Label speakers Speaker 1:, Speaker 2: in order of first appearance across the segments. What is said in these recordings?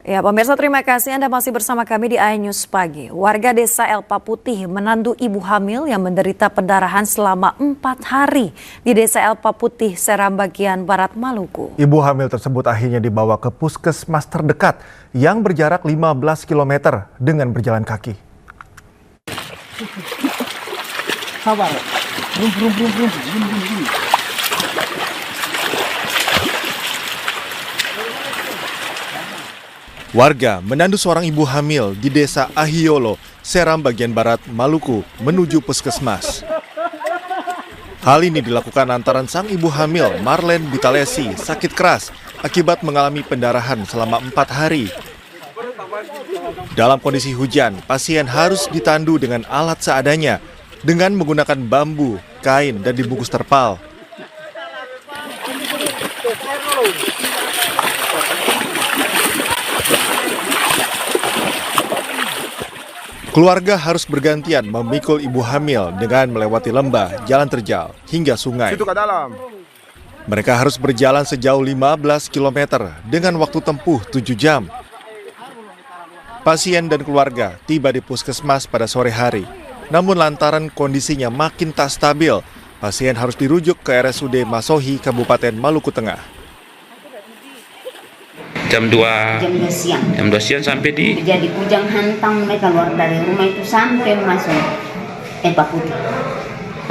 Speaker 1: Ya, pemirsa, terima kasih Anda masih bersama kami di iNews Pagi. Warga desa Elpa Putih menandu ibu hamil yang menderita pendarahan selama 4 hari di desa Elpa Putih, Seram bagian Barat Maluku.
Speaker 2: Ibu hamil tersebut akhirnya dibawa ke puskesmas terdekat yang berjarak 15 km dengan berjalan kaki.
Speaker 3: Sabar.
Speaker 2: Warga menandu seorang ibu hamil di desa Ahiolo, Seram bagian Barat Maluku menuju puskesmas. Hal ini dilakukan lantaran sang ibu hamil, Marlen Bitalesi, sakit keras akibat mengalami pendarahan selama 4 hari. Dalam kondisi hujan, pasien harus ditandu dengan alat seadanya dengan menggunakan bambu, kain, dan dibungkus terpal. Keluarga harus bergantian memikul ibu hamil dengan melewati lembah, jalan terjal, hingga sungai. Mereka harus berjalan sejauh 15 km dengan waktu tempuh 7 jam. Pasien dan keluarga tiba di puskesmas pada sore hari. Namun lantaran kondisinya makin tak stabil, pasien harus dirujuk ke RSUD Masohi, Kabupaten Maluku Tengah.
Speaker 4: Jam 2
Speaker 3: siang.
Speaker 4: Jam 2 siang sampai di...
Speaker 3: Jadi kujang hantam mereka keluar dari rumah itu sampai masuk Elpa Putih.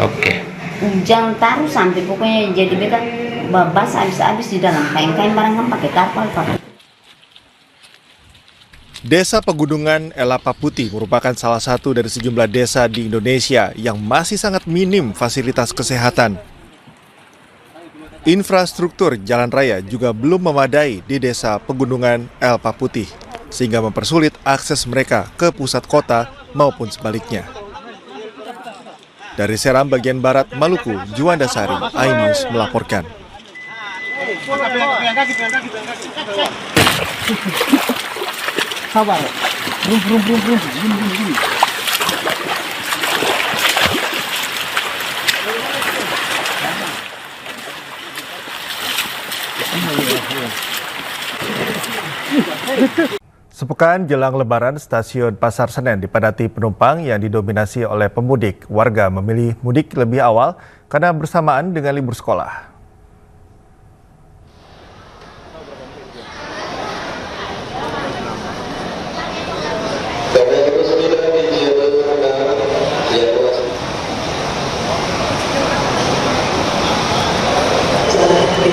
Speaker 4: Oke.
Speaker 3: Kujang taruh sampai pokoknya jadi mereka babas habis di dalam kain-kain barang kan pakai tarpal.
Speaker 2: Desa Pegunungan Elpa Putih merupakan salah satu dari sejumlah desa di Indonesia yang masih sangat minim fasilitas kesehatan. Infrastruktur jalan raya juga belum memadai di desa Pegunungan Elpa Putih, sehingga mempersulit akses mereka ke pusat kota maupun sebaliknya. Dari Seram bagian Barat Maluku, Juanda Sari, iNews melaporkan.
Speaker 3: Sabar.
Speaker 2: Sepekan jelang Lebaran, stasiun Pasar Senen dipadati penumpang yang didominasi oleh pemudik. Warga memilih mudik lebih awal karena bersamaan dengan libur sekolah.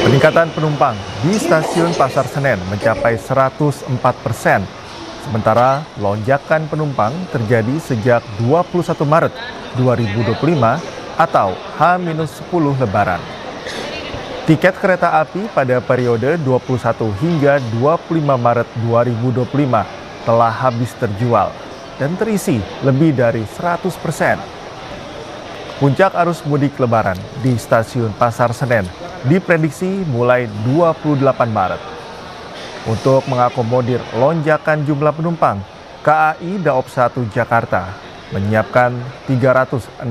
Speaker 2: Peningkatan penumpang di stasiun Pasar Senen mencapai 104%, sementara lonjakan penumpang terjadi sejak 21 Maret 2025 atau H-10 Lebaran. Tiket kereta api pada periode 21 hingga 25 Maret 2025 telah habis terjual dan terisi lebih dari 100%. Puncak arus mudik Lebaran di stasiun Pasar Senen diprediksi mulai 28 Maret. Untuk mengakomodir lonjakan jumlah penumpang, KAI Daop 1 Jakarta menyiapkan 362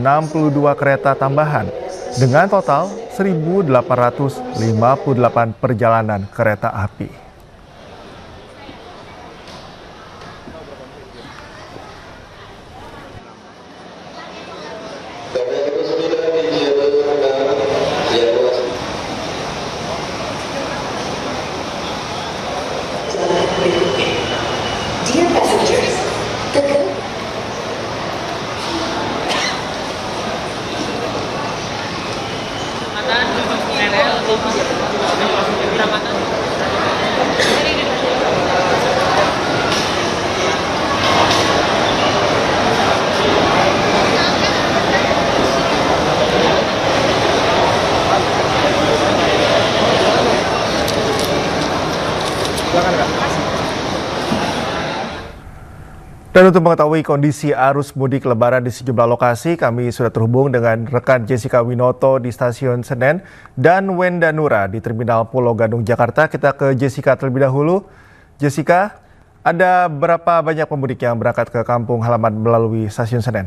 Speaker 2: kereta tambahan dengan total 1.858 perjalanan kereta api.
Speaker 5: Dear passengers,
Speaker 2: Dan untuk mengetahui kondisi arus mudik Lebaran di sejumlah lokasi, kami sudah terhubung dengan rekan Jessica Winoto di Stasiun Senen dan Wenda Nura di Terminal Pulau Gadung, Jakarta. Kita ke Jessica terlebih dahulu. Jessica, ada berapa banyak pemudik yang berangkat ke kampung halaman melalui Stasiun Senen?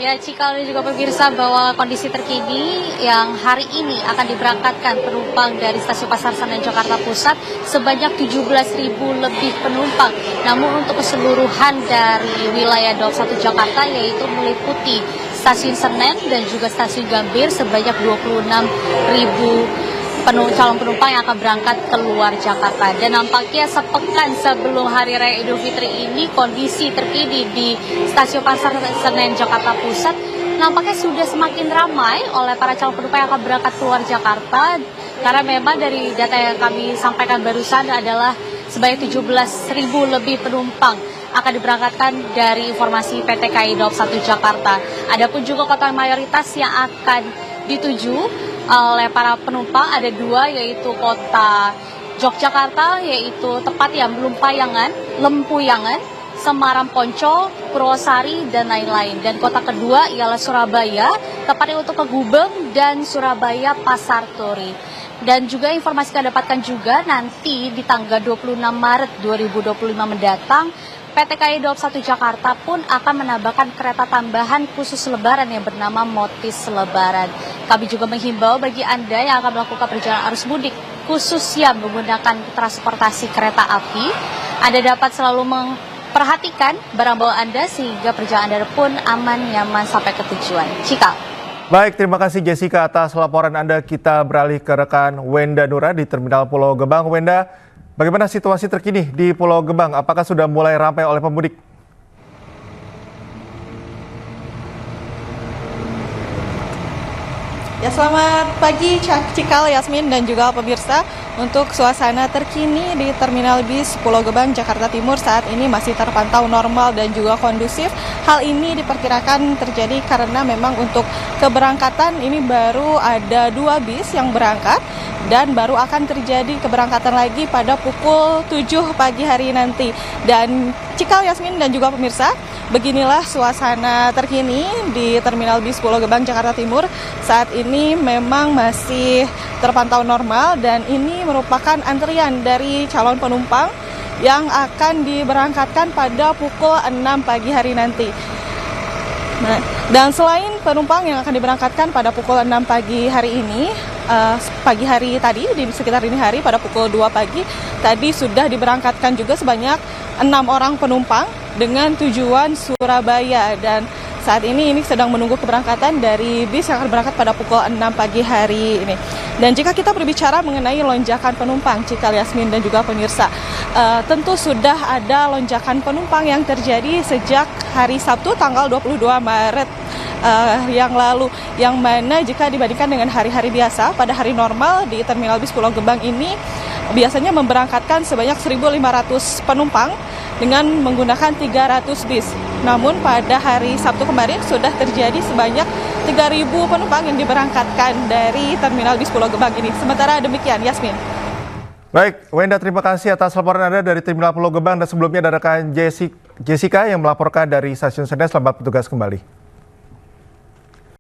Speaker 5: Ya, Cikal dan juga pemirsa, bahwa kondisi terkini yang hari ini akan diberangkatkan penumpang dari Stasiun Pasar Senen Jakarta Pusat sebanyak 17.000 lebih penumpang. Namun untuk keseluruhan dari wilayah Daup 1 Jakarta, yaitu meliputi Stasiun Senen dan juga Stasiun Gambir, sebanyak 26.000 calon penumpang yang akan berangkat keluar Jakarta. Dan nampaknya sepekan sebelum Hari Raya Idul Fitri ini, kondisi terkini di Stasiun Pasar Senen Jakarta Pusat nampaknya sudah semakin ramai oleh para calon penumpang yang akan berangkat keluar Jakarta. Karena memang dari data yang kami sampaikan barusan adalah sebanyak 17.000 lebih penumpang akan diberangkatkan dari informasi PT KAI Daup 1 Jakarta. Adapun juga kota mayoritas yang akan dituju oleh para penumpang ada dua, yaitu kota Yogyakarta, yaitu tepat yang Lempuyangan, Semarang Poncol, Purwosari, dan lain-lain. Dan kota kedua ialah Surabaya, tepatnya untuk ke Gubeng, dan Surabaya Pasar Turi. Dan juga informasi yang dapatkan juga nanti di tanggal 26 Maret 2025 mendatang, PT KAI Daup 1 Jakarta pun akan menambahkan kereta tambahan khusus Lebaran yang bernama Motis Lebaran. Kami juga menghimbau bagi Anda yang akan melakukan perjalanan arus mudik, khususnya menggunakan transportasi kereta api, Anda dapat selalu memperhatikan barang bawaan Anda sehingga perjalanan Anda pun aman, nyaman sampai ke tujuan. Cikal.
Speaker 2: Baik, terima kasih Jessica atas laporan Anda. Kita beralih ke rekan Wenda Nura di Terminal Pulau Gebang. Wenda, bagaimana situasi terkini di Pulau Gebang? Apakah sudah mulai ramai oleh pemudik?
Speaker 6: Ya, selamat pagi Cikal, Yasmin, dan juga pemirsa. Untuk suasana terkini di Terminal Bis Pulau Gebang, Jakarta Timur saat ini masih terpantau normal dan juga kondusif. Hal ini diperkirakan terjadi karena memang untuk keberangkatan ini baru ada 2 bis yang berangkat dan baru akan terjadi keberangkatan lagi pada pukul 7 pagi hari nanti. Dan Cikal, Yasmin, dan juga pemirsa, beginilah suasana terkini di Terminal Bis Pulau Gebang, Jakarta Timur. Saat ini memang masih terpantau normal dan ini merupakan antrian dari calon penumpang yang akan diberangkatkan pada pukul 6 pagi hari nanti. Nah, dan selain penumpang yang akan diberangkatkan pada pukul 6 pagi hari ini, pagi hari tadi di sekitar dini hari pada pukul 2 pagi tadi sudah diberangkatkan juga sebanyak 6 orang penumpang dengan tujuan Surabaya, dan saat ini sedang menunggu keberangkatan dari bis yang akan berangkat pada pukul 6 pagi hari ini. Dan jika kita berbicara mengenai lonjakan penumpang, Cikal, Yasmin, dan juga pemirsa, tentu sudah ada lonjakan penumpang yang terjadi sejak hari Sabtu tanggal 22 Maret yang lalu, yang mana jika dibandingkan dengan hari-hari biasa, pada hari normal di Terminal Bis Pulau Gebang ini biasanya memberangkatkan sebanyak 1.500 penumpang dengan menggunakan 300 bis. Namun pada hari Sabtu kemarin sudah terjadi sebanyak 3.000 penumpang yang diberangkatkan dari Terminal Bis Pulau Gebang ini. Sementara demikian, Yasmin.
Speaker 2: Baik, Wenda, terima kasih atas laporan Anda dari Terminal Pulau Gebang, dan sebelumnya ada rekan Jessica yang melaporkan dari Stasiun Senen. Selamat bertugas kembali.